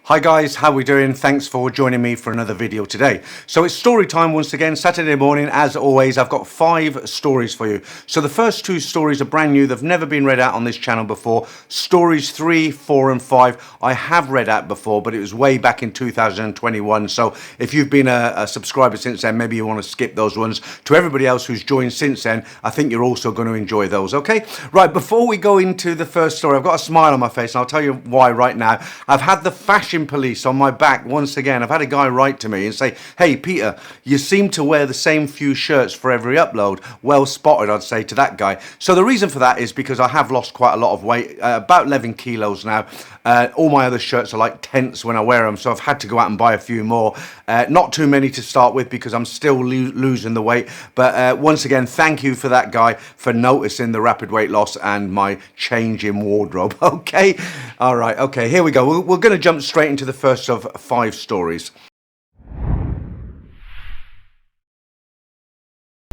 Hi guys, how we doing? Thanks for joining me for another video today. So it's story time once again, Saturday morning. As always, I've got 5 stories for you. So the first 2 stories are brand new. They've never been read out on this channel before. Stories 3, 4 and 5 I have read out before, but it was way back in 2021. So if you've been a subscriber since then, maybe you want to skip those ones. To everybody else who's joined since then, I think you're also going to enjoy those, okay? Right, before we go into the first story, I've got a smile on my face and I'll tell you why right now. I've had the fashion police on my back once again. I've had a guy write to me and say, hey Peter, you seem to wear the same few shirts for every upload. Well spotted, I'd say to that guy. So the reason for that is because I have lost quite a lot of weight, about 11 kilos now. All my other shirts are like tents when I wear them, so I've had to go out and buy a few more. Not too many to start with because I'm still losing the weight, but once again, thank you for that guy for noticing the rapid weight loss and my change in wardrobe. Okay, all right, okay, here we go. We're going to jump straight into the first of 5 stories.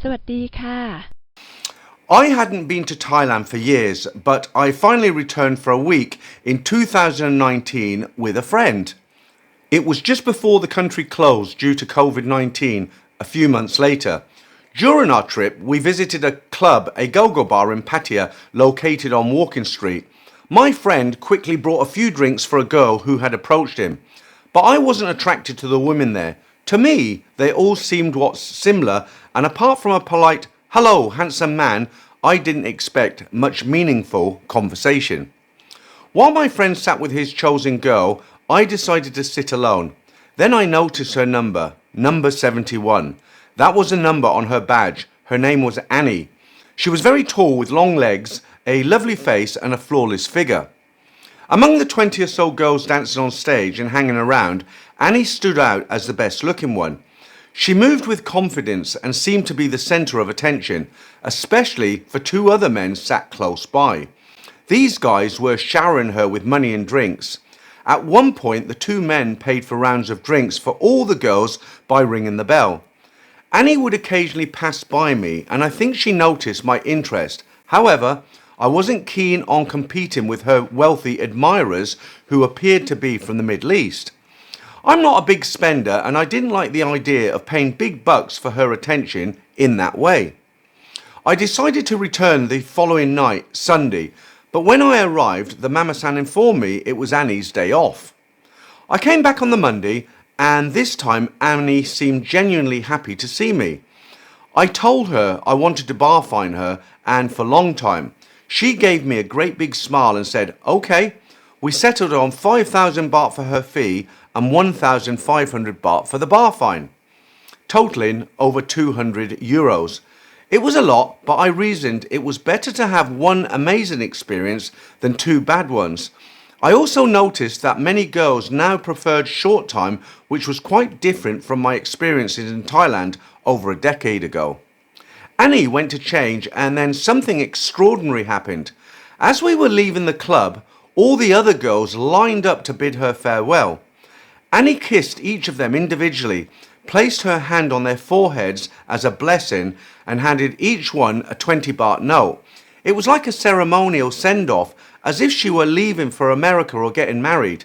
สวัสดีค่ะ I hadn't been to Thailand for years, but I finally returned for a week in 2019 with a friend. It was just before the country closed due to COVID-19 a few months later. During our trip, we visited a club, a go-go bar in Pattaya, located on Walking Street. My friend quickly brought a few drinks for a girl who had approached him, but I wasn't attracted to the women there. To me, they all seemed similar, and apart from a polite, hello, handsome man, I didn't expect much meaningful conversation. While my friend sat with his chosen girl, I decided to sit alone. Then I noticed her number 71. That was a number on her badge. Her name was Annie. She was very tall with long legs, a lovely face and a flawless figure. Among the 20 or so girls dancing on stage and hanging around, Annie stood out as the best looking one. She moved with confidence and seemed to be the centre of attention, especially for 2 other men sat close by. These guys were showering her with money and drinks. At one point, the 2 men paid for rounds of drinks for all the girls by ringing the bell. Annie would occasionally pass by me, and I think she noticed my interest. However, I wasn't keen on competing with her wealthy admirers who appeared to be from the Middle East. I'm not a big spender, and I didn't like the idea of paying big bucks for her attention in that way. I decided to return the following night, Sunday, but when I arrived, the Mama-san informed me it was Annie's day off. I came back on the Monday, and this time Annie seemed genuinely happy to see me. I told her I wanted to bar fine her, and for a long time. She gave me a great big smile and said, okay. We settled on 5,000 baht for her fee and 1,500 baht for the bar fine, totaling over 200 euros. It was a lot, but I reasoned it was better to have 1 amazing experience than 2 bad ones. I also noticed that many girls now preferred short time, which was quite different from my experiences in Thailand over a decade ago. Annie went to change, and then something extraordinary happened. As we were leaving the club, all the other girls lined up to bid her farewell. Annie kissed each of them individually, placed her hand on their foreheads as a blessing, and handed each one a 20 baht note. It was like a ceremonial send-off, as if she were leaving for America or getting married.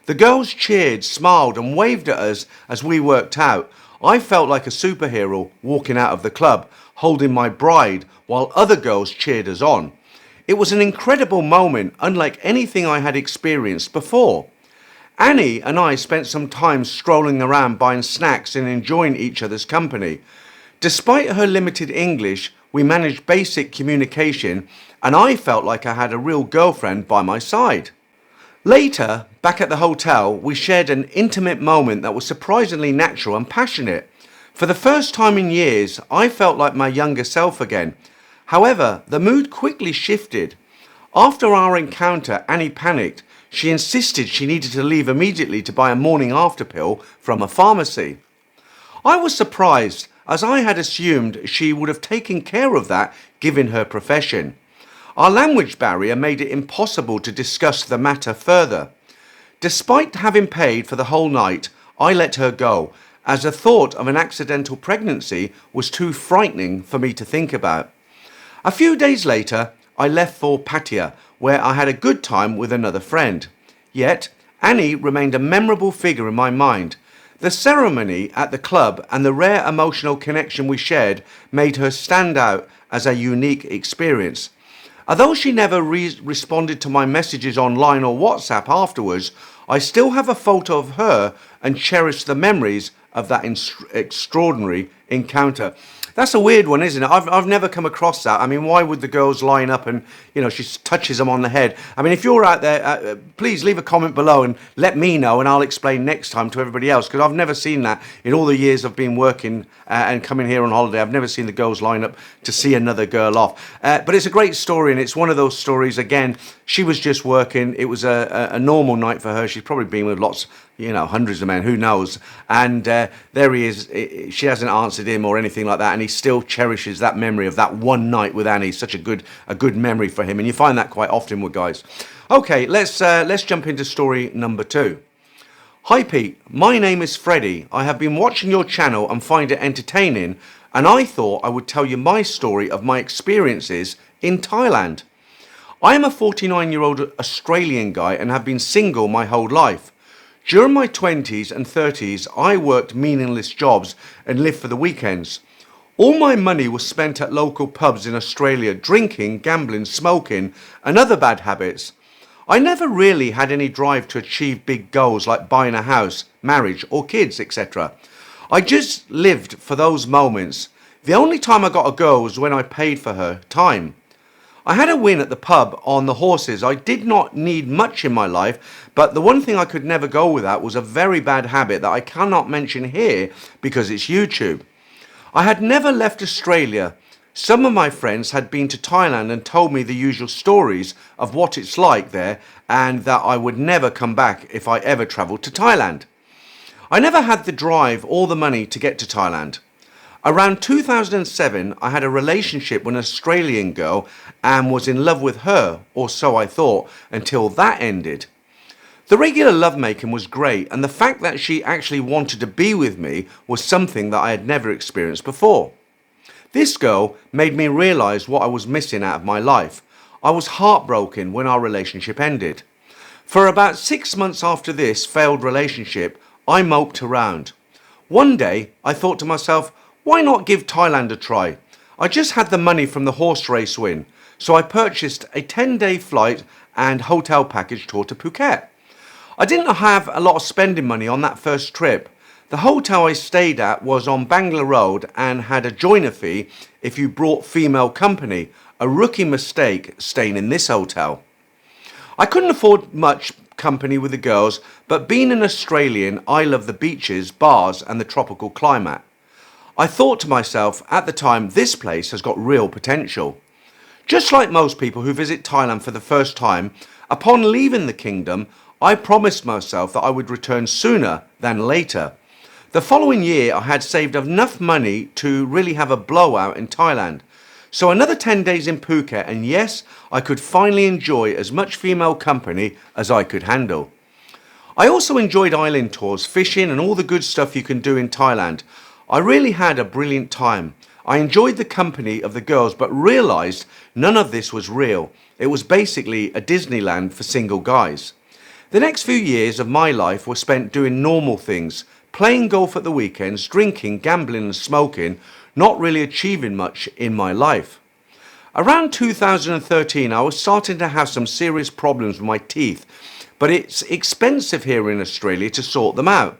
The girls cheered, smiled and waved at us as we worked out. I felt like a superhero walking out of the club, holding my bride, while other girls cheered us on. It was an incredible moment, unlike anything I had experienced before. Annie and I spent some time strolling around buying snacks and enjoying each other's company. Despite her limited English, we managed basic communication, and I felt like I had a real girlfriend by my side. Later, back at the hotel, we shared an intimate moment that was surprisingly natural and passionate. For the first time in years, I felt like my younger self again. However, the mood quickly shifted. After our encounter, Annie panicked. She insisted she needed to leave immediately to buy a morning after pill from a pharmacy. I was surprised, as I had assumed she would have taken care of that given her profession. Our language barrier made it impossible to discuss the matter further. Despite having paid for the whole night, I let her go, as the thought of an accidental pregnancy was too frightening for me to think about. A few days later, I left for Pattaya, where I had a good time with another friend. Yet, Annie remained a memorable figure in my mind. The ceremony at the club and the rare emotional connection we shared made her stand out as a unique experience. Although she never responded to my messages online or WhatsApp afterwards, I still have a photo of her and cherish the memories of that extraordinary encounter. That's a weird one, isn't it? I've never come across that. I mean, why would the girls line up and, she touches them on the head? I mean, if you're out there, please leave a comment below and let me know, and I'll explain next time to everybody else, because I've never seen that in all the years I've been working and coming here on holiday. I've never seen the girls line up to see another girl off. But it's a great story, and it's one of those stories, again, she was just working. It was a normal night for her. She's probably been with lots, hundreds of men, who knows? And there he is. She hasn't answered him or anything like that, and he still cherishes that memory of that one night with Annie. Such a good memory for him, and you find that quite often with guys. Okay, let's jump into story number 2. Hi Pete, my name is Freddie. I have been watching your channel and find it entertaining, and I thought I would tell you my story of my experiences in Thailand. I am a 49-year-old Australian guy and have been single my whole life. During my 20s and 30s, I worked meaningless jobs and lived for the weekends. All my money was spent at local pubs in Australia, drinking, gambling, smoking, and other bad habits. I never really had any drive to achieve big goals like buying a house, marriage, or kids, etc. I just lived for those moments. The only time I got a girl was when I paid for her time. I had a win at the pub on the horses. I did not need much in my life, but the one thing I could never go without was a very bad habit that I cannot mention here because it's YouTube. I had never left Australia. Some of my friends had been to Thailand and told me the usual stories of what it's like there, and that I would never come back if I ever travelled to Thailand. I never had the drive or the money to get to Thailand. Around 2007, I had a relationship with an Australian girl and was in love with her, or so I thought, until that ended. The regular lovemaking was great, and the fact that she actually wanted to be with me was something that I had never experienced before. This girl made me realise what I was missing out of my life. I was heartbroken when our relationship ended. For about 6 months after this failed relationship, I moped around. One day, I thought to myself, why not give Thailand a try? I just had the money from the horse race win, so I purchased a 10-day flight and hotel package tour to Phuket. I didn't have a lot of spending money on that first trip. The hotel I stayed at was on Bangla Road and had a joiner fee if you brought female company, a rookie mistake staying in this hotel. I couldn't afford much company with the girls, but being an Australian, I love the beaches, bars and the tropical climate. I thought to myself at the time, this place has got real potential. Just like most people who visit Thailand for the first time, upon leaving the kingdom, I promised myself that I would return sooner than later. The following year, I had saved enough money to really have a blowout in Thailand. So another 10 days in Phuket, and yes, I could finally enjoy as much female company as I could handle. I also enjoyed island tours, fishing and all the good stuff you can do in Thailand. I really had a brilliant time. I enjoyed the company of the girls, but realised none of this was real. It was basically a Disneyland for single guys. The next few years of my life were spent doing normal things, playing golf at the weekends, drinking, gambling and smoking, not really achieving much in my life. Around 2013, I was starting to have some serious problems with my teeth, but it's expensive here in Australia to sort them out.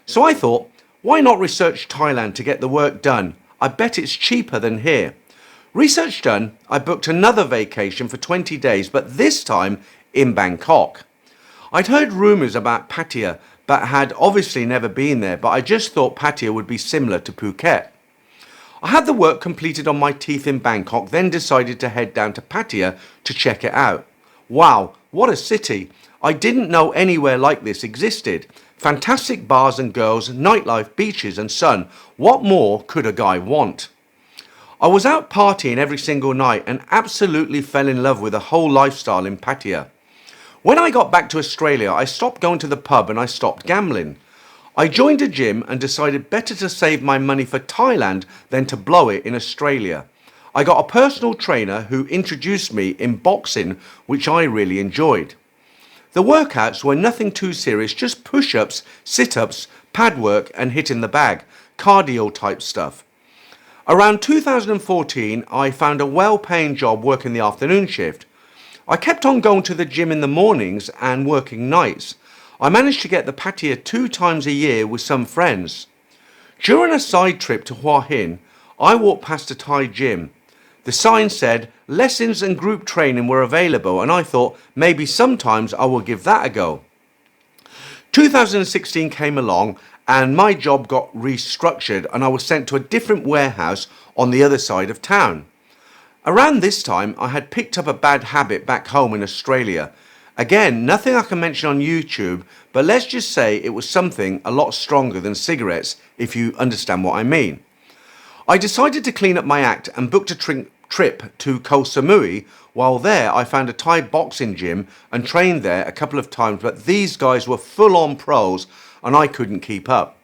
So I thought, why not research Thailand to get the work done? I bet it's cheaper than here. Research done, I booked another vacation for 20 days, but this time in Bangkok. I'd heard rumours about Pattaya, but had obviously never been there, but I just thought Pattaya would be similar to Phuket. I had the work completed on my teeth in Bangkok, then decided to head down to Pattaya to check it out. Wow, what a city! I didn't know anywhere like this existed. Fantastic bars and girls, nightlife, beaches and sun. What more could a guy want? I was out partying every single night and absolutely fell in love with the whole lifestyle in Pattaya. When I got back to Australia, I stopped going to the pub and I stopped gambling. I joined a gym and decided better to save my money for Thailand than to blow it in Australia. I got a personal trainer who introduced me in boxing, which I really enjoyed. The workouts were nothing too serious, just push-ups, sit-ups, pad work and hitting the bag, cardio type stuff. Around 2014, I found a well-paying job working the afternoon shift. I kept on going to the gym in the mornings and working nights. I managed to get the pattaya 2 times a year with some friends. During a side trip to Hua Hin, I walked past a Thai gym. The sign said lessons and group training were available, and I thought maybe sometimes I will give that a go. 2016 came along and my job got restructured and I was sent to a different warehouse on the other side of town. Around this time, I had picked up a bad habit back home in Australia. Again, nothing I can mention on YouTube, but let's just say it was something a lot stronger than cigarettes, if you understand what I mean. I decided to clean up my act and booked a trip to Koh Samui. While there, I found a Thai boxing gym and trained there a couple of times, but these guys were full-on pros and I couldn't keep up.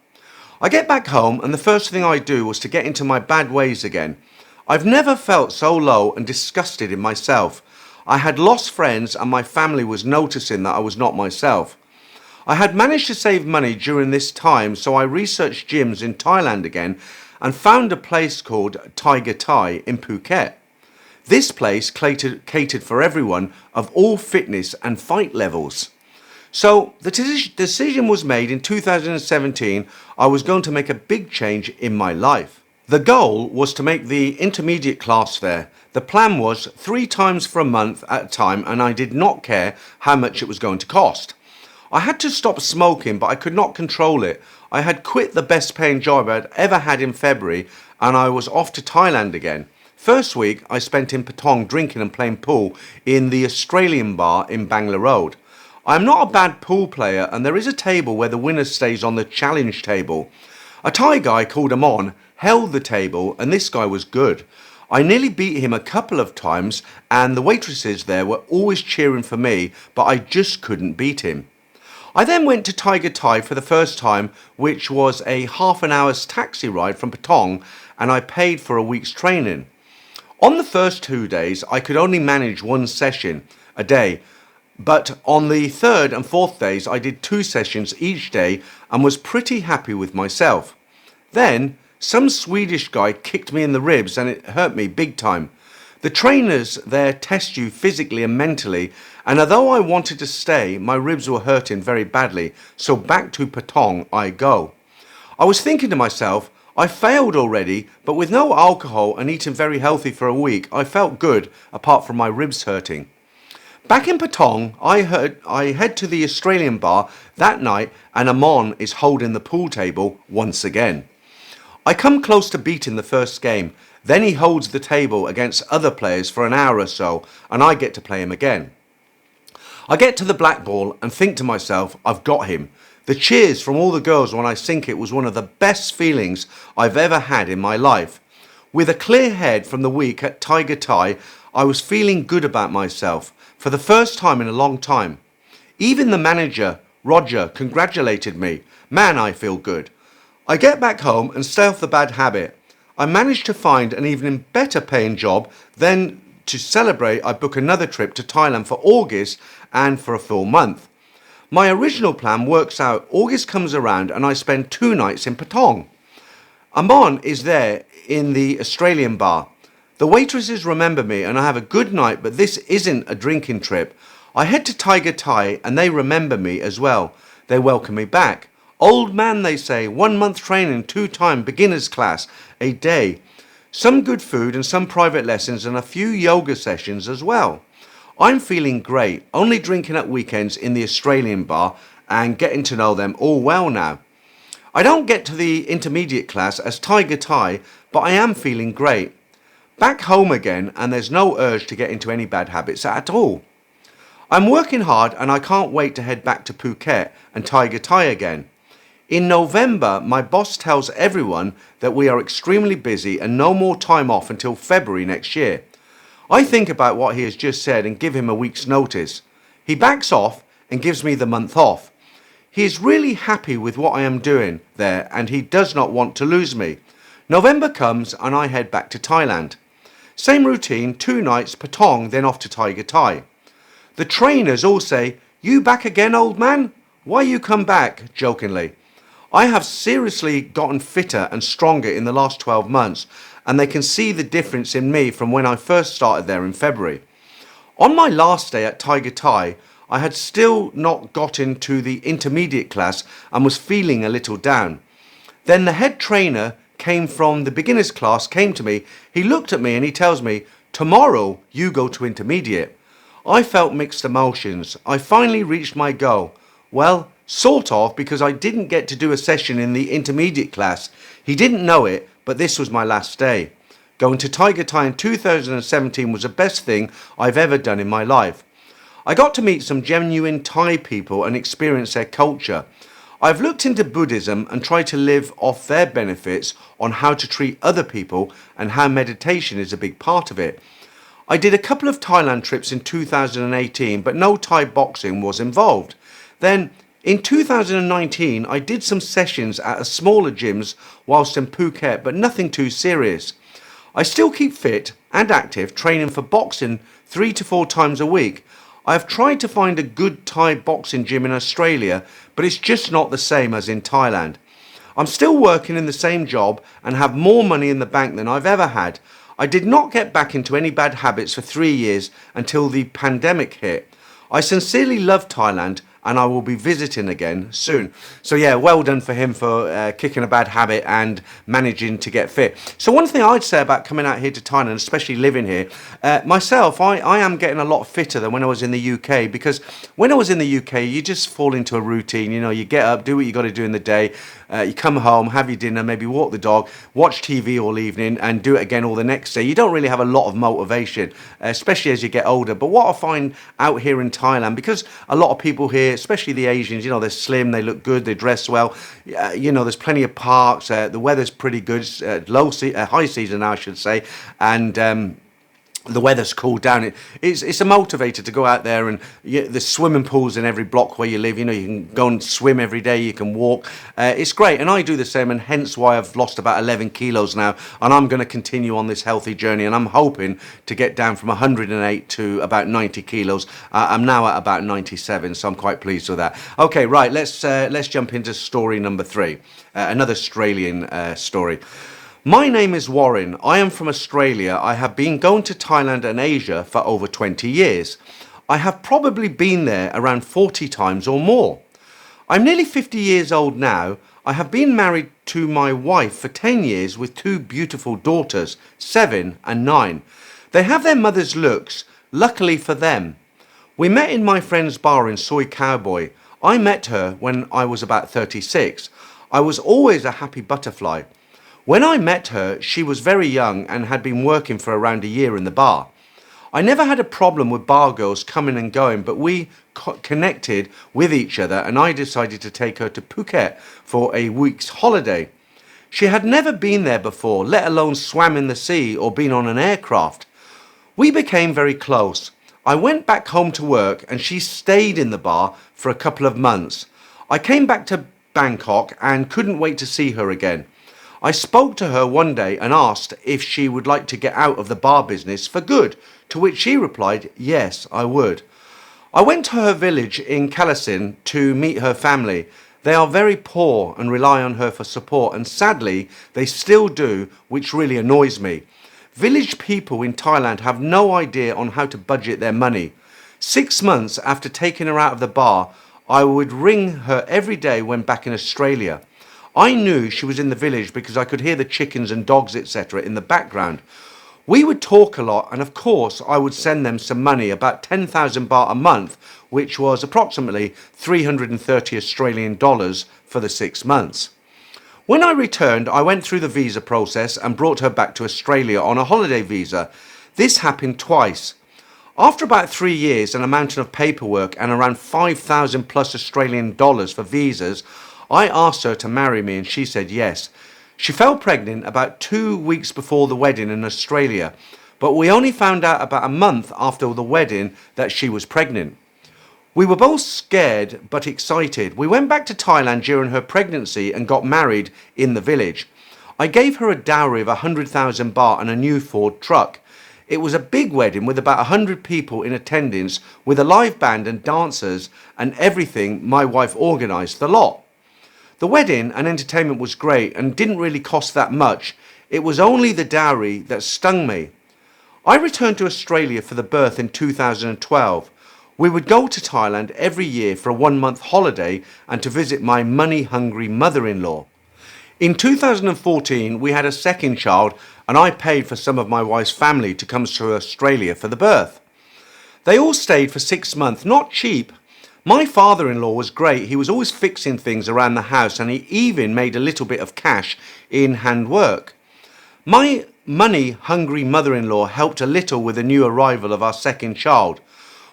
I get back home and the first thing I do was to get into my bad ways again. I've never felt so low and disgusted in myself. I had lost friends and my family was noticing that I was not myself. I had managed to save money during this time, so I researched gyms in Thailand again and found a place called Tiger Thai in Phuket. This place catered for everyone of all fitness and fight levels. So the decision was made in 2017. I was going to make a big change in my life. The goal was to make the intermediate class there. The plan was 3 times for a month at a time, and I did not care how much it was going to cost. I had to stop smoking, but I could not control it. I had quit the best paying job I'd ever had in February and I was off to Thailand again. First week I spent in Patong drinking and playing pool in the Australian bar in Bangla Road. I am not a bad pool player and there is a table where the winner stays on the challenge table. A Thai guy called Amon held the table and this guy was good. I nearly beat him a couple of times and the waitresses there were always cheering for me, but I just couldn't beat him. I then went to Tiger Thai for the first time, which was a half an hour's taxi ride from Patong, and I paid for a week's training. On the first 2 days, I could only manage 1 session a day, but on the 3rd and 4th days, I did 2 sessions each day and was pretty happy with myself. Then, some Swedish guy kicked me in the ribs and it hurt me big time. The trainers there test you physically and mentally, and although I wanted to stay, my ribs were hurting very badly, so back to Patong I go. I was thinking to myself, I failed already, but with no alcohol and eating very healthy for a week, I felt good apart from my ribs hurting. Back in Patong, I head to the Australian bar that night and Amon is holding the pool table once again. I come close to beating the first game. Then he holds the table against other players for an hour or so and I get to play him again. I get to the black ball and think to myself, I've got him. The cheers from all the girls when I sink it was one of the best feelings I've ever had in my life. With a clear head from the week at Tiger Thai, I was feeling good about myself for the first time in a long time. Even the manager, Roger, congratulated me. Man, I feel good. I get back home and stay off the bad habit. I managed to find an even better paying job. Then to celebrate, I book another trip to Thailand for August and for a full month. My original plan works out. August comes around and I spend 2 nights in Patong. Amon is there in the Australian bar. The waitresses remember me and I have a good night, but this isn't a drinking trip. I head to Tiger Thai and they remember me as well. They welcome me back. Old man, they say, 1 month training, 2 time beginners class a day. Some good food and some private lessons and a few yoga sessions as well. I'm feeling great, only drinking at weekends in the Australian bar and getting to know them all well now. I don't get to the intermediate class as Tiger Thai, but I am feeling great. Back home again and there's no urge to get into any bad habits at all. I'm working hard and I can't wait to head back to Phuket and Tiger Thai again. In November, my boss tells everyone that we are extremely busy and no more time off until February next year. I think about what he has just said and give him a week's notice. He backs off and gives me the month off. He is really happy with what I am doing there and he does not want to lose me. November comes and I head back to Thailand. Same routine, 2 nights, Patong, then off to Tiger Thai. The trainers all say, "You back again, old man? Why you come back?" jokingly. I have seriously gotten fitter and stronger in the last 12 months, and they can see the difference in me from when I first started there in February. On my last day at Tiger Thai, I had still not got into the intermediate class and was feeling a little down. Then the head trainer came from the beginners class, came to me, he looked at me and he tells me, "Tomorrow you go to intermediate." I felt mixed emotions. I finally reached my goal. Well, sort of, because I didn't get to do a session in the intermediate class. He didn't know it, but this was my last day. Going to Tiger Thai in 2017 was the best thing I've ever done in my life. I got to meet some genuine Thai people and experience their culture. I've looked into Buddhism and tried to live off their benefits on how to treat other people and how meditation is a big part of it. I did a couple of Thailand trips in 2018, but no Thai boxing was involved. Then in 2019, I did some sessions at a smaller gyms whilst in Phuket, but nothing too serious. I still keep fit and active, training for boxing 3 to 4 times a week. I have tried to find a good Thai boxing gym in Australia, but it's just not the same as in Thailand. I'm still working in the same job and have more money in the bank than I've ever had. I did not get back into any bad habits for 3 years until the pandemic hit. I sincerely love Thailand and I will be visiting again soon. So yeah, well done for him for kicking a bad habit and managing to get fit. So one thing I'd say about coming out here to Thailand, especially living here, myself, I am getting a lot fitter than when I was in the UK, because when I was in the UK, you just fall into a routine. You know, you get up, do what you got to do in the day, you come home, have your dinner, maybe walk the dog, watch TV all evening and do it again all the next day. You don't really have a lot of motivation, especially as you get older. But what I find out here in Thailand, because a lot of people here, especially the Asians, you know, they're slim, they look good, they dress well. You know, there's plenty of parks. The weather's pretty good. It's high season now, I should say, and the weather's cooled down. It's a motivator to go out there, and there's swimming pools in every block where you live. You know, you can go and swim every day. You can walk. It's great, and I do the same, and hence why I've lost about 11 kilos now, and I'm going to continue on this healthy journey, and I'm hoping to get down from 108 to about 90 kilos. I'm now at about 97, so I'm quite pleased with that. Okay, right, let's jump into story number 3, another Australian story. My name is Warren. I am from Australia. I have been going to Thailand and Asia for over 20 years. I have probably been there around 40 times or more. I'm nearly 50 years old now. I have been married to my wife for 10 years with 2 beautiful daughters, 7 and 9. They have their mother's looks, luckily for them. We met in my friend's bar in Soy Cowboy. I met her when I was about 36. I was always a happy butterfly. When I met her, she was very young and had been working for around a year in the bar. I never had a problem with bar girls coming and going, but we connected with each other and I decided to take her to Phuket for a week's holiday. She had never been there before, let alone swam in the sea or been on an aircraft. We became very close. I went back home to work and she stayed in the bar for a couple of months. I came back to Bangkok and couldn't wait to see her again. I spoke to her one day and asked if she would like to get out of the bar business for good, to which she replied, yes, I would. I went to her village in Kalasin to meet her family. They are very poor and rely on her for support, and sadly, they still do, which really annoys me. Village people in Thailand have no idea on how to budget their money. 6 months after taking her out of the bar, I would ring her every day when back in Australia. I knew she was in the village because I could hear the chickens and dogs, etc. in the background. We would talk a lot, and of course I would send them some money, about 10,000 baht a month, which was approximately 330 Australian dollars for the 6 months. When I returned, I went through the visa process and brought her back to Australia on a holiday visa. This happened twice. After about 3 years and a mountain of paperwork and around 5,000 plus Australian dollars for visas, I asked her to marry me and she said yes. She fell pregnant about 2 weeks before the wedding in Australia, but we only found out about a month after the wedding that she was pregnant. We were both scared but excited. We went back to Thailand during her pregnancy and got married in the village. I gave her a dowry of 100,000 baht and a new Ford truck. It was a big wedding with about 100 people in attendance, with a live band and dancers and everything. My wife organised the lot. The wedding and entertainment was great and didn't really cost that much. It was only the dowry that stung me. I returned to Australia for the birth in 2012. We would go to Thailand every year for a 1 month holiday and to visit my money-hungry mother-in-law. In 2014, we had a second child and I paid for some of my wife's family to come to Australia for the birth. They all stayed for 6 months, not cheap. My father-in-law was great. He was always fixing things around the house and he even made a little bit of cash in handwork. My money-hungry mother-in-law helped a little with the new arrival of our second child.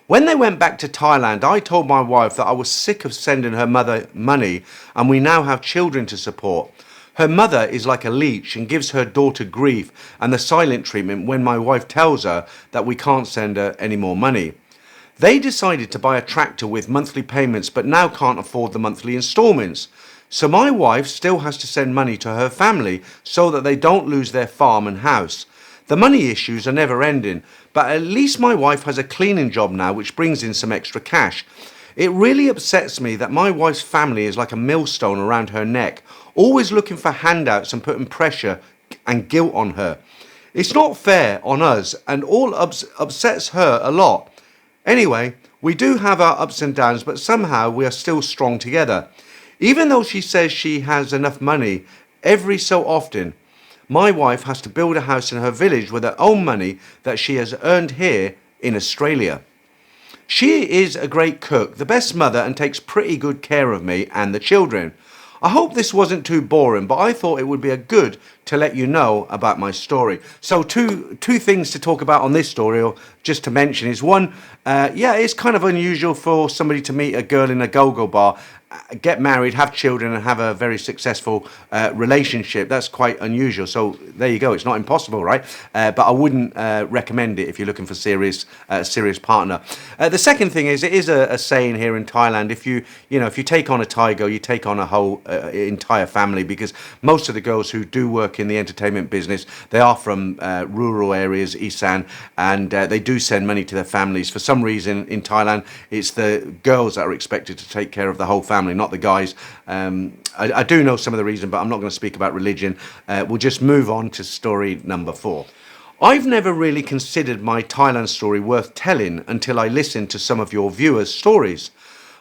When they went back to Thailand, I told my wife that I was sick of sending her mother money and we now have children to support. Her mother is like a leech and gives her daughter grief and the silent treatment when my wife tells her that we can't send her any more money. They decided to buy a tractor with monthly payments but now can't afford the monthly installments. So my wife still has to send money to her family so that they don't lose their farm and house. The money issues are never ending, but at least my wife has a cleaning job now which brings in some extra cash. It really upsets me that my wife's family is like a millstone around her neck, always looking for handouts and putting pressure and guilt on her. It's not fair on us and all upsets her a lot. Anyway, we do have our ups and downs, but somehow we are still strong together. Even though she says she has enough money, every so often, my wife has to build a house in her village with her own money that she has earned here in Australia. She is a great cook, the best mother, and takes pretty good care of me and the children. I hope this wasn't too boring, but I thought it would be good to let you know about my story. So two things to talk about on this story, or just to mention, is one, it's kind of unusual for somebody to meet a girl in a go-go bar, get married, have children and have a very successful relationship. That's quite unusual. So there you go. It's not impossible, right? But I wouldn't recommend it if you're looking for serious partner. The second thing is, it is a saying here in Thailand, if you take on a Thai girl, you take on a whole entire family, because most of the girls who do work in the entertainment business, they are from rural areas, Isan, and they do send money to their families. For some reason in Thailand, it's the girls that are expected to take care of the whole family, not the guys. I do know some of the reason, but I'm not going to speak about religion. We'll just move on to story number 4. I've never really considered my Thailand story worth telling until I listened to some of your viewers' stories.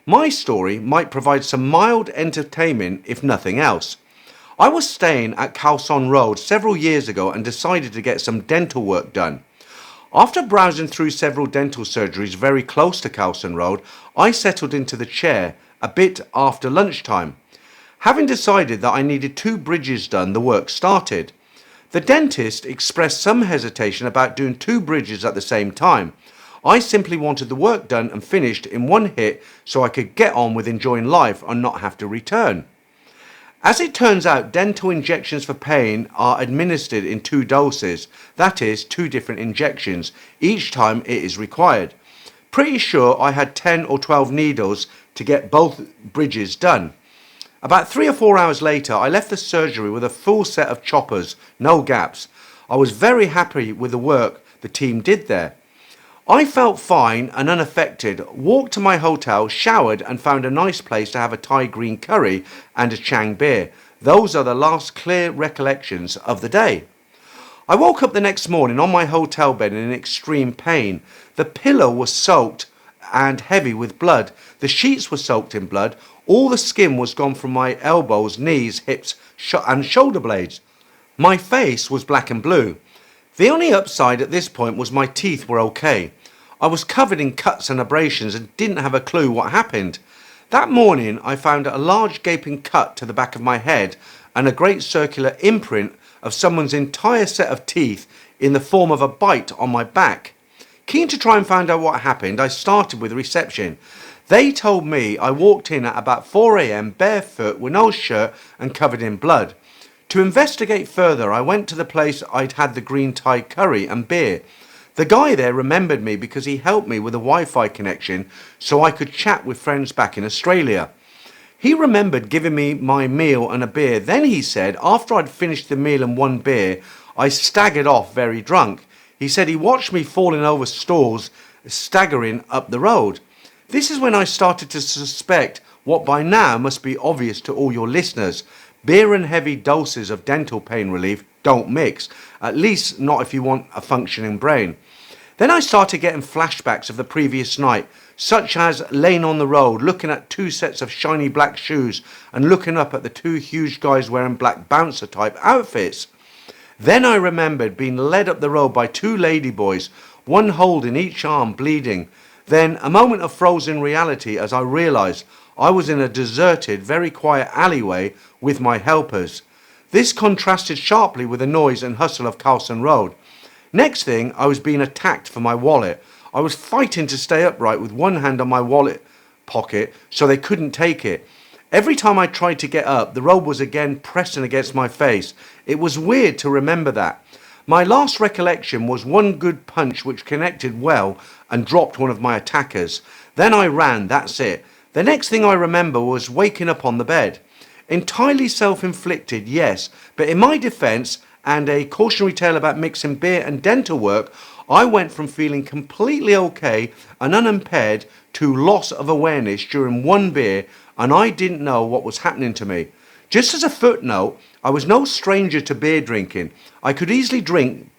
My story might provide some mild entertainment, if nothing else. I was staying at Khao Son Road several years ago and decided to get some dental work done. After browsing through several dental surgeries very close to Khao Son Road, I settled into the chair a bit after lunchtime. Having decided that I needed 2 bridges done, the work started. The dentist expressed some hesitation about doing 2 bridges at the same time. I simply wanted the work done and finished in one hit so I could get on with enjoying life and not have to return. As it turns out, dental injections for pain are administered in 2 doses, that is, 2 different injections, each time it is required. Pretty sure I had 10 or 12 needles to get both bridges done. About 3 or 4 hours later, I left the surgery with a full set of choppers, no gaps. I was very happy with the work the team did there. I felt fine and unaffected, walked to my hotel, showered and found a nice place to have a Thai green curry and a Chang beer. Those are the last clear recollections of the day. I woke up the next morning on my hotel bed in extreme pain. The pillow was soaked and heavy with blood. The sheets were soaked in blood. All the skin was gone from my elbows, knees, hips and shoulder blades. My face was black and blue. The only upside at this point was my teeth were okay. I was covered in cuts and abrasions and didn't have a clue what happened. That morning I found a large gaping cut to the back of my head and a great circular imprint of someone's entire set of teeth in the form of a bite on my back. Keen to try and find out what happened, I started with reception. They told me I walked in at about 4 a.m. barefoot with no shirt and covered in blood. To investigate further, I went to the place I'd had the green Thai curry and beer. The guy there remembered me because he helped me with a Wi-Fi connection so I could chat with friends back in Australia. He remembered giving me my meal and a beer. Then he said, after I'd finished the meal and 1 beer, I staggered off very drunk. He said he watched me falling over stools, staggering up the road. This is when I started to suspect what by now must be obvious to all your listeners. Beer and heavy doses of dental pain relief don't mix, at least not if you want a functioning brain. Then I started getting flashbacks of the previous night, such as laying on the road, looking at two sets of shiny black shoes and looking up at the two huge guys wearing black bouncer type outfits. Then I remembered being led up the road by two ladyboys, one holding each arm bleeding. Then a moment of frozen reality as I realised I was in a deserted, very quiet alleyway with my helpers. This contrasted sharply with the noise and hustle of Carlson Road. Next thing, I was being attacked for my wallet. I was fighting to stay upright with one hand on my wallet pocket so they couldn't take it. Every time I tried to get up, the road was again pressing against my face. It was weird to remember that. My last recollection was one good punch which connected well and dropped one of my attackers. Then I ran, that's it. The next thing I remember was waking up on the bed. Entirely self-inflicted, yes, but in my defence and a cautionary tale about mixing beer and dental work, I went from feeling completely okay and unimpaired to loss of awareness during one beer, and I didn't know what was happening to me. Just as a footnote, I was no stranger to beer drinking. I could easily drink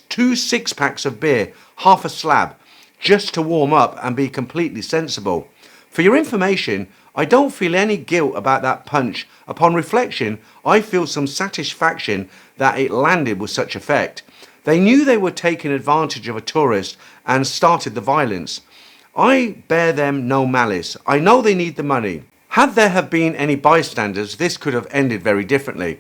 2 6-packs of beer, half a slab, just to warm up and be completely sensible. For your information, I don't feel any guilt about that punch. Upon reflection, I feel some satisfaction that it landed with such effect. They knew they were taking advantage of a tourist and started the violence. I bear them no malice. I know they need the money. Had there have been any bystanders, this could have ended very differently.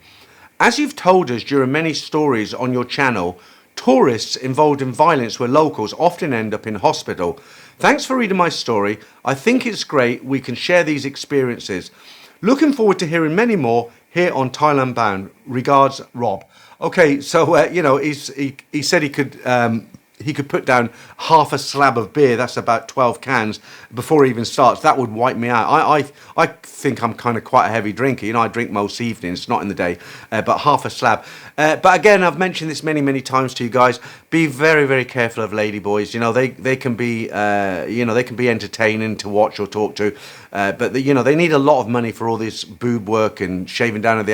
As you've told us during many stories on your channel, tourists involved in violence where locals often end up in hospital. Thanks for reading my story. I think it's great we can share these experiences. Looking forward to hearing many more here on Thailand Bound. Regards, Rob. Okay, so he said he could put down half a slab of beer. That's about 12 cans before he even starts. That would wipe me out. I think I'm kind of quite a heavy drinker. I drink most evenings, not in the day, but half a slab. But again, I've mentioned this many times to you guys. Be very, very careful of ladyboys. They can be they can be entertaining to watch or talk to, but they need a lot of money for all this boob work and shaving down of the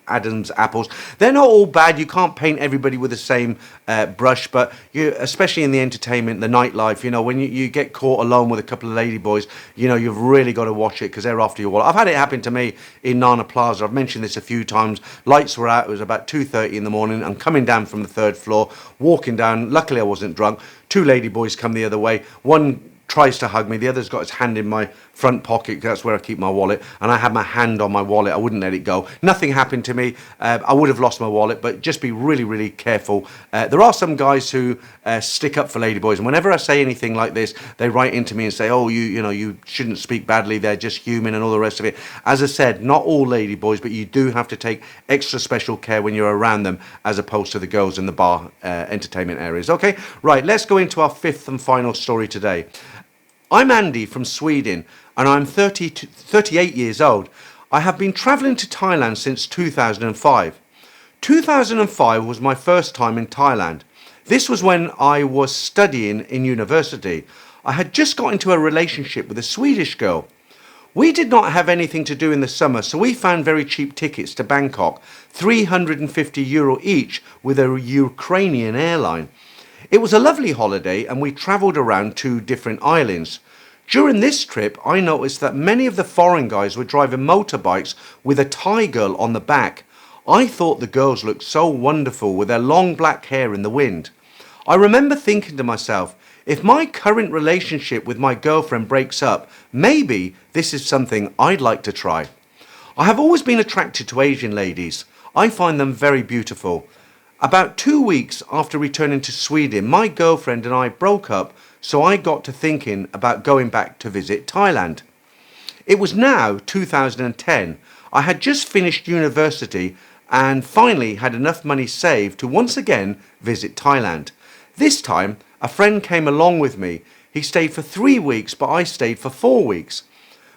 Adam's apples. They're not all bad. You can't paint everybody with the same brush, but especially in the entertainment, the nightlife, when you get caught alone with a couple of ladyboys, you've really got to watch it because they're after your wallet. I've had it happen to me in Nana Plaza. I've mentioned this a few times. Lights were out. It was about 2:30 in the morning. I'm coming down from the 3rd floor, walking down. Luckily, I wasn't drunk. 2 ladyboys come the other way. One tries to hug me. The other's got his hand in my front pocket. That's where I keep my wallet. And I had my hand on my wallet. I wouldn't let it go. Nothing happened to me. I would have lost my wallet, but just be really, really careful. There are some guys who stick up for ladyboys. And whenever I say anything like this, they write into me and say, oh, you shouldn't speak badly. They're just human and all the rest of it. As I said, not all ladyboys, but you do have to take extra special care when you're around them as opposed to the girls in the bar entertainment areas. Okay, right, let's go into our 5th and final story today. I'm Andy from Sweden and I'm 38 years old. I have been travelling to Thailand since 2005. 2005 was my first time in Thailand. This was when I was studying in university. I had just got into a relationship with a Swedish girl. We did not have anything to do in the summer, so we found very cheap tickets to Bangkok, €350 each with a Ukrainian airline. It was a lovely holiday and we travelled around 2 different islands. During this trip, I noticed that many of the foreign guys were driving motorbikes with a Thai girl on the back. I thought the girls looked so wonderful with their long black hair in the wind. I remember thinking to myself, if my current relationship with my girlfriend breaks up, maybe this is something I'd like to try. I have always been attracted to Asian ladies. I find them very beautiful. About 2 weeks after returning to Sweden, my girlfriend and I broke up, so I got to thinking about going back to visit Thailand. It was now 2010. I had just finished university and finally had enough money saved to once again visit Thailand. This time, a friend came along with me. He stayed for 3 weeks, but I stayed for 4 weeks.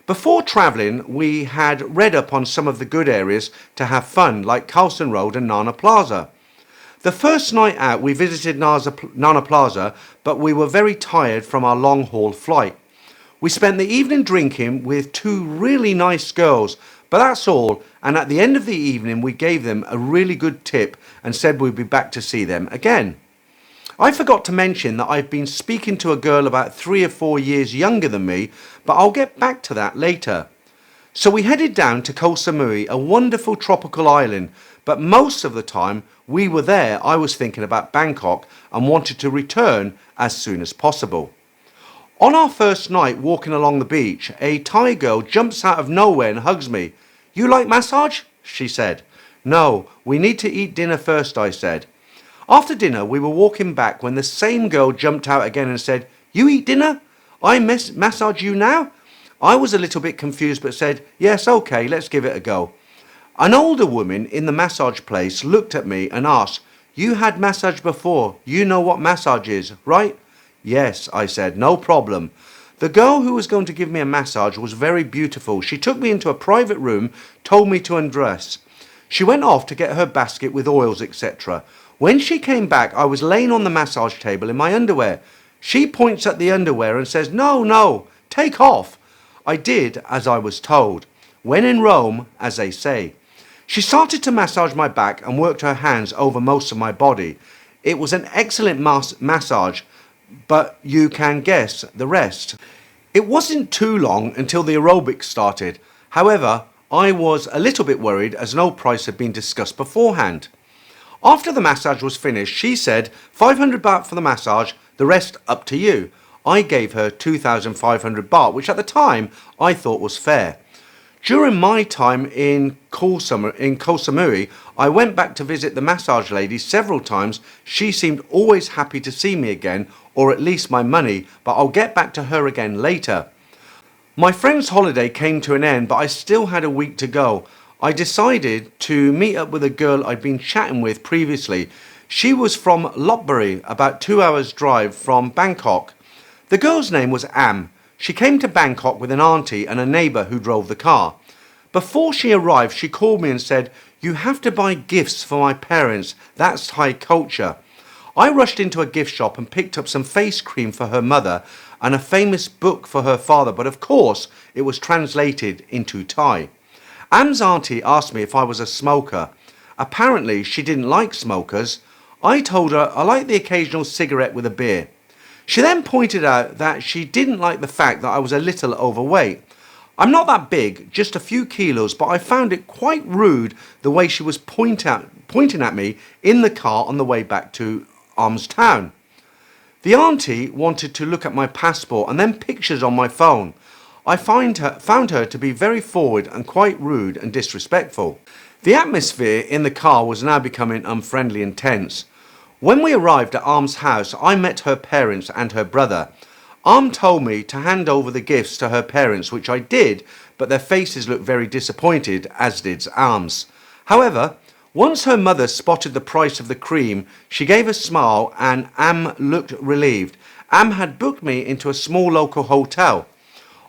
Before travelling, we had read up on some of the good areas to have fun, like Carlson Road and Nana Plaza. The first night out we visited Nana Plaza, but we were very tired from our long haul flight. We spent the evening drinking with two really nice girls, but that's all, and at the end of the evening we gave them a really good tip and said we'd be back to see them again. I forgot to mention that I've been speaking to a girl about 3 or 4 years younger than me, but I'll get back to that later. So we headed down to Koh Samui, a wonderful tropical island, but most of the time we were there I was thinking about Bangkok and wanted to return as soon as possible. On our first night walking along the beach, a Thai girl jumps out of nowhere and hugs me. "You like massage?" she said. "No, we need to eat dinner first," I said. After dinner we were walking back when the same girl jumped out again and said, "You eat dinner? I massage you now?" I was a little bit confused but said, "Yes, okay, let's give it a go." An older woman in the massage place looked at me and asked, "You had massage before, you know what massage is, right?" "Yes," I said, "no problem." The girl who was going to give me a massage was very beautiful. She took me into a private room, told me to undress. She went off to get her basket with oils, etc. When she came back, I was laying on the massage table in my underwear. She points at the underwear and says, "No, no, take off." I did as I was told. When in Rome, as they say. She started to massage my back and worked her hands over most of my body. It was an excellent massage, but you can guess the rest. It wasn't too long until the aerobics started. However, I was a little bit worried as no price had been discussed beforehand. After the massage was finished, she said 500 baht for the massage, the rest up to you. I gave her 2,500 baht, which at the time I thought was fair. During my time in Koh Samui, I went back to visit the massage lady several times. She seemed always happy to see me again, or at least my money, but I'll get back to her again later. My friend's holiday came to an end, but I still had a week to go. I decided to meet up with a girl I'd been chatting with previously. She was from Lopburi, about 2 hours drive from Bangkok. The girl's name was Am. She came to Bangkok with an auntie and a neighbour who drove the car. Before she arrived, she called me and said, "You have to buy gifts for my parents. That's Thai culture." I rushed into a gift shop and picked up some face cream for her mother and a famous book for her father, but of course it was translated into Thai. Am's auntie asked me if I was a smoker. Apparently she didn't like smokers. I told her I liked the occasional cigarette with a beer. She then pointed out that she didn't like the fact that I was a little overweight. I'm not that big, just a few kilos, but I found it quite rude the way she was pointing at me in the car on the way back to Town. The auntie wanted to look at my passport and then pictures on my phone. I found her to be very forward and quite rude and disrespectful. The atmosphere in the car was now becoming unfriendly and tense. When we arrived at Arm's house, I met her parents and her brother. Arm told me to hand over the gifts to her parents, which I did, but their faces looked very disappointed, as did Arm's. However, once her mother spotted the price of the cream, she gave a smile and Am looked relieved. Am had booked me into a small local hotel.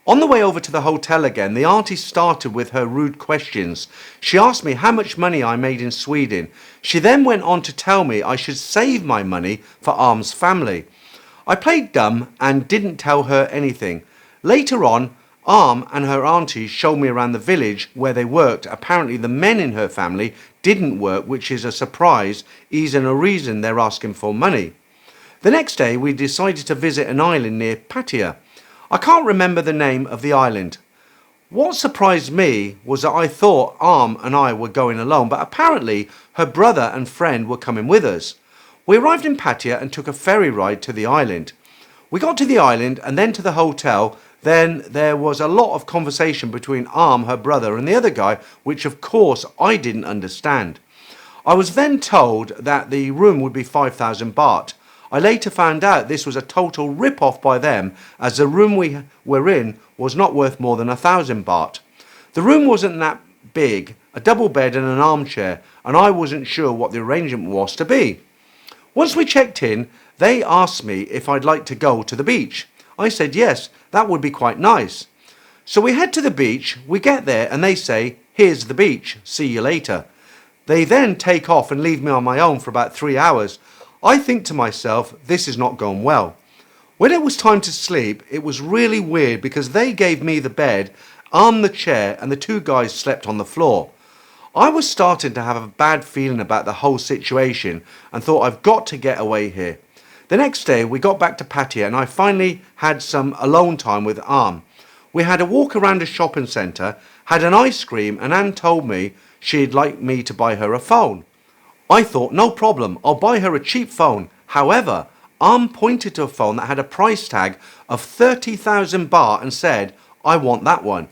On the way over to the hotel again, the auntie started with her rude questions. She asked me how much money I made in Sweden. She then went on to tell me I should save my money for Arm's family. I played dumb and didn't tell her anything. Later on, Arm and her auntie showed me around the village where they worked. Apparently the men in her family didn't work, which is a surprise, isn't a reason they're asking for money. The next day we decided to visit an island near Pattaya. I can't remember the name of the island. What surprised me was that I thought Arm and I were going alone, but apparently her brother and friend were coming with us. We arrived in Pattaya and took a ferry ride to the island. We got to the island and then to the hotel. Then there was a lot of conversation between Arm, her brother, and the other guy, which of course I didn't understand. I was then told that the room would be 5,000 baht. I later found out this was a total rip-off by them, as the room we were in was not worth more than 1,000 baht. The room wasn't that big, a double bed and an armchair, and I wasn't sure what the arrangement was to be. Once we checked in, they asked me if I'd like to go to the beach. I said yes, that would be quite nice. So we head to the beach, we get there and they say, "Here's the beach, see you later." They then take off and leave me on my own for about 3 hours. I think to myself, this is not going well. When it was time to sleep, it was really weird because they gave me the bed, I'm the chair, and the two guys slept on the floor. I was starting to have a bad feeling about the whole situation and thought I've got to get away here. The next day we got back to Pattaya and I finally had some alone time with Arm. We had a walk around a shopping centre, had an ice cream, and Anne told me she'd like me to buy her a phone. I thought, no problem, I'll buy her a cheap phone. However, Arm pointed to a phone that had a price tag of 30,000 baht and said, I want that one.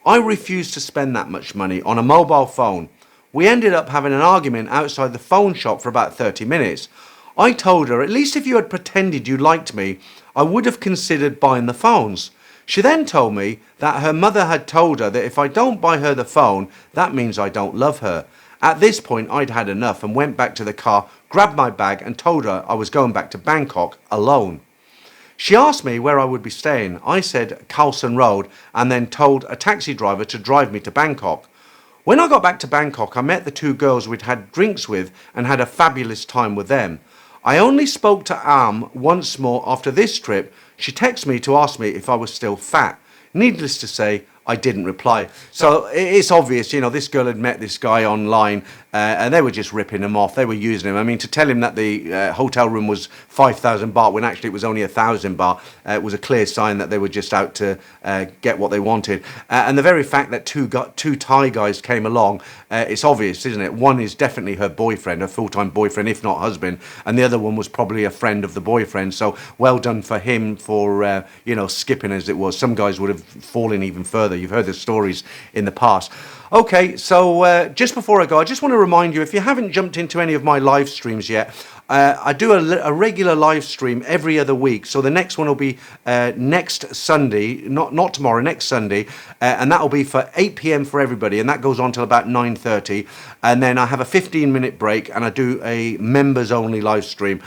I refused to spend that much money on a mobile phone. We ended up having an argument outside the phone shop for about 30 minutes. I told her, at least if you had pretended you liked me, I would have considered buying the phones. She then told me that her mother had told her that if I don't buy her the phone, that means I don't love her. At this point, I'd had enough and went back to the car, grabbed my bag and told her I was going back to Bangkok alone. She asked me where I would be staying. I said Khalsan Road and then told a taxi driver to drive me to Bangkok. When I got back to Bangkok, I met the two girls we'd had drinks with and had a fabulous time with them. I only spoke to Am once more after this trip. She texted me to ask me if I was still fat. Needless to say, I didn't reply. So it's obvious, this girl had met this guy online and they were just ripping him off. They were using him. I mean, to tell him that the hotel room was 5,000 baht when actually it was only 1,000 baht, it was a clear sign that they were just out to get what they wanted. And the very fact that two Thai guys came along, it's obvious, isn't it? One is definitely her boyfriend, her full-time boyfriend, if not husband. And the other one was probably a friend of the boyfriend. So well done for him for, skipping as it was. Some guys would have fallen even further. You've heard the stories in the past. Okay, so just before I go, I just want to remind you, if you haven't jumped into any of my live streams yet, I do a regular live stream every other week. So the next one will be next Sunday, not tomorrow, next Sunday, and that will be for 8 p.m. for everybody, and that goes on till about 9:30. And then I have a 15-minute break, and I do a members-only live stream.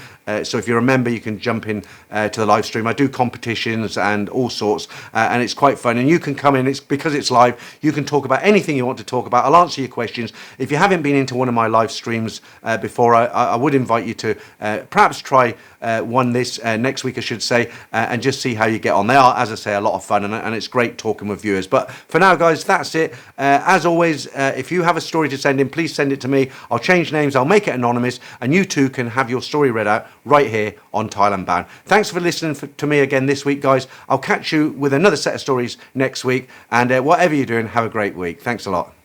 So if you're a member, you can jump in to the live stream. I do competitions and all sorts, and it's quite fun. And you can come in, it's because it's live, you can talk about anything you want to talk about. I'll answer your questions. If you haven't been into one of my live streams before, I would invite you to perhaps try one this next week, I should say, and just see how you get on. They are, as I say, a lot of fun, and it's great talking with viewers. But for now, guys, that's it. As always, if you have a story to send in, please send it to me. I'll change names, I'll make it anonymous, and you too can have your story read out right here on Thailand Bound. Thanks for listening to me again this week, guys. I'll catch you with another set of stories next week, and whatever you're doing, have a great week. Thanks a lot.